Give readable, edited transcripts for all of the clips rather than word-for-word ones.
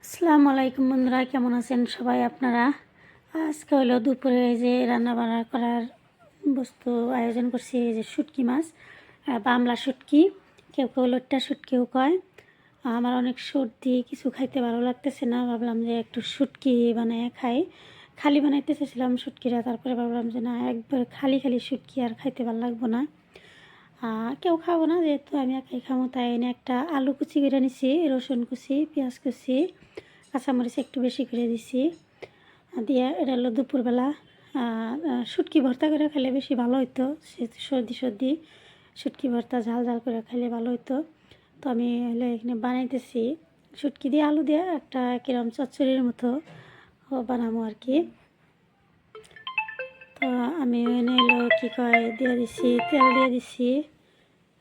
আসসালামু আলাইকুম বন্ধুরা, কেমন আছেন সবাই আপনারা? আজকে হলো দুপুরে যে রান্না বান্না করার বস্তু আয়োজন করছি, এই যে শুটকি মাছ, বামলা শুটকি, কেউ কেউ লোট্টা শুটকিও কয়। আমার অনেক সর্দি, কিছু খাইতে ভালো লাগতেছে না, ভাবলাম যে একটু শুটকি বানিয়ে খাই। খালি বানাইতে চেয়েছিলাম শুটকিরা, তারপরে ভাবলাম যে না, একবার খালি খালি শুটকি আর খাইতে ভালো লাগবো না। কেউ খাবো না, যেহেতু আমি একাই খাবো, তাই এনে একটা আলু কুচি করে নিছি, রসুন কুচি, পেঁয়াজ কুচি, কাঁচামরিচ একটু বেশি করে দিছি দিয়ে। এটা হলো দুপুরবেলা শুটকি ভর্তা করে খেলে বেশি ভালো হইতো, সর্দি সর্দি শুটকি ভর্তা ঝাল ঝাল করে খেলে ভালো হইতো। তো আমি হলে এখানে বানাইতেছি শুটকি দিয়ে আলু দিয়ে একটা কিরম চচ্চড়ির মতো বানাবো আর কি। তো আমি এনে এলো কী কয় দিয়ে দিছি, তেল দিয়ে দিছি,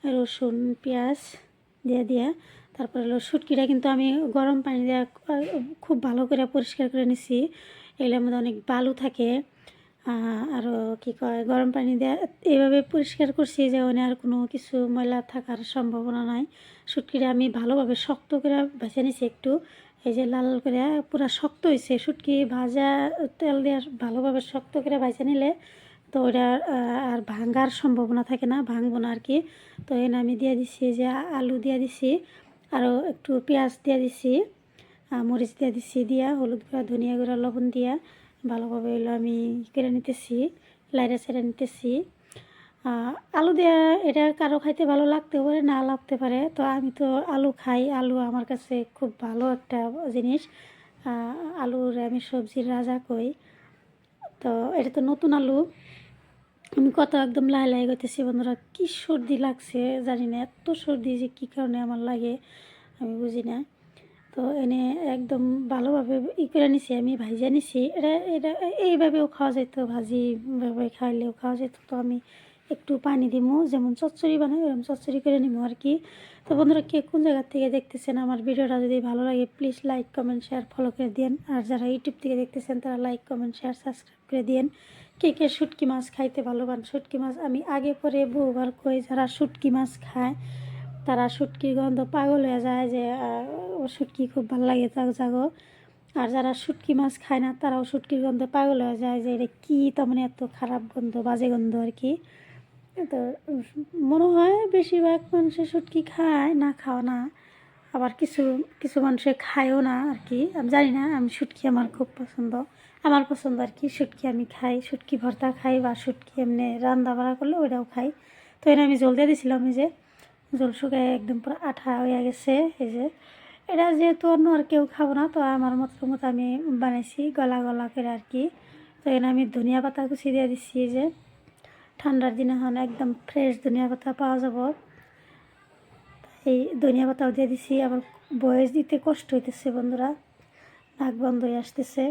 রসুন পেঁয়াজ দিয়ে তারপরে হলো শুটকিটা কিন্তু আমি গরম পানি দিয়ে খুব ভালো করে পরিষ্কার করে নিছি। এগুলোর মধ্যে অনেক বালু থাকে, আরও কী কয় গরম পানি দিয়ে এইভাবে পরিষ্কার করছি যে ওখানে আর কোনো কিছু ময়লা থাকার সম্ভাবনা নাই। শুটকিটা আমি ভালোভাবে শক্ত করে ভেজে নিছি একটু, এই যে লাল করে পুরো শক্ত হয়েছে। শুটকি ভাজা তেল দিয়ে ভালোভাবে শক্ত করে ভেজে নিলে তো ওটা আর ভাঙার সম্ভাবনা থাকে না, ভাঙবো না আর কি। তো এখানে আমি দিয়ে দিছি যে আলু দিয়ে দিছি, আরও একটু পেঁয়াজ দিয়ে দিছি, মরিচ দিয়ে দিছি, দিয়া হলুদ গুঁড়া ধনিয়া গুঁড়া লবণ দিয়া ভালোভাবে এলো আমি কেটে নিতেছি, লাইড়া ছেড়ে নিতেছি। আলু দেওয়া এটা কারো খাইতে ভালো লাগতে পারে, না লাগতে পারে, তো আমি তো আলু খাই। আলু আমার কাছে খুব ভালো একটা জিনিস, আলুর আমি সবজির রাজা কই। তো এটা তো নতুন আলু, আমি কত একদম লাই লাই করতেছি বন্ধুরা। কী সর্দি লাগছে জানি না, এত সর্দি যে কী কারণে আমার লাগে আমি বুঝি না। তো এনে একদম ভালোভাবে করে নিছি, আমি ভাইজা নিছি। এটা এটা এইভাবেও খাওয়া যেত, ভাজিভাবে খাইলেও খাওয়া যেত। তো আমি একটু পানি দিমু, যেমন চচ্চড়ি বানাই ওরকম চচ্চড়ি করে নিবো আর কি। তো বন্ধুরা, কে কোন জায়গার থেকে দেখতেছেন আমার ভিডিওটা যদি ভালো লাগে please like comment share follow করে দিন। আর যারা ইউটিউব থেকে দেখতেছেন তারা লাইক কমেন্ট শেয়ার সাবস্ক্রাইব করে দিন। কে কে শুটকি মাছ খাইতে ভালো পান? শুটকি মাছ আমি আগে পরে বহুবার কই, যারা শুটকি মাছ খায় তারা শুটকির গন্ধ পাগল হয়ে যায়, যে শুটকি খুব ভালো লাগে জাগো। আর যারা শুটকি মাছ খায় না তারাও শুটকির গন্ধে পাগল হয়ে যায়, যে এটা কী তার মানে এত খারাপ গন্ধ, বাজে গন্ধ আর কি। তো মনে হয় বেশিরভাগ মানুষে শুটকি খায়, না খাওয়া না, আবার কিছু কিছু মানুষে খায়ও না আর কি। আমি জানি না, আমি শুটকি আমার খুব পছন্দ, আমার পছন্দ আর কি। শুটকি আমি খাই, শুটকি ভর্তা খাই, বা শুটকি এমনি রান্না বাড়া করলে ওইটাও খাই। তো এটা আমি জল দিয়ে দিয়েছিলাম, এই যে জল শুকায় একদম পুরো আঠা হয়ে গেছে। এই যে এটা যেহেতু অন্য আর কেউ খাবো না, তো আমার মতো আমি বানাইছি গলা গলা করে আর কি। তো এখানে আমি ধনিয়া পাতা কুচি দিয়ে দিচ্ছি, যে ঠান্ডার দিনে এখন একদম ফ্রেশ ধনিয়া পাতা পাওয়া যাব, এই ধনিয়া পাতাও দিয়ে দিছি। আবার বয়স দিতে কষ্ট হইতেছে বন্ধুরা, নাক বন্ধ হয়ে আসতেছে।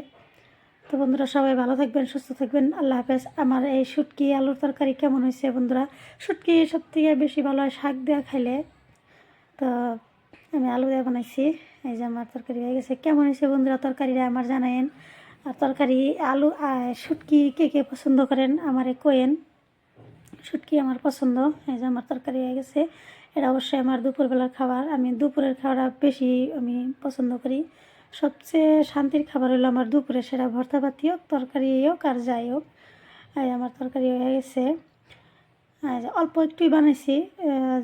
তো বন্ধুরা, সবাই ভালো থাকবেন, সুস্থ থাকবেন, আল্লাহ হাফেজ। আমার এই শুটকি আলুর তরকারি কেমন হয়েছে বন্ধুরা? শুটকি সব থেকে বেশি ভালো হয় শাক দেওয়া খাইলে, তো আমি আলু দিয়ে বানাইছি। এই যে আমার তরকারি হয়ে গেছে, কেমন হয়েছে বন্ধুরা তরকারিটা আমার জানায়েন। আর তরকারি আলু শুটকি কে কে পছন্দ করেন আমারে কোয়েন। শুটকি আমার পছন্দ। এই যে আমার তরকারি হয়ে গেছে, এটা অবশ্যই আমার দুপুরবেলার খাবার। আমি দুপুরের খাবারটা বেশি আমি পছন্দ করি। সবচেয়ে শান্তির খাবার হলো আমার দুপুরে, সেটা ভর্তাপাতি হোক, তরকারি হোক, আর যাই হোক। এই আমার তরকারি হয়ে গেছে, অল্প একটুই বানাইছি,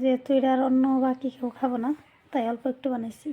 যেহেতু এটা আর অন্য বাকি কেউ খাবো না, তাই অল্প একটু বানাইছি।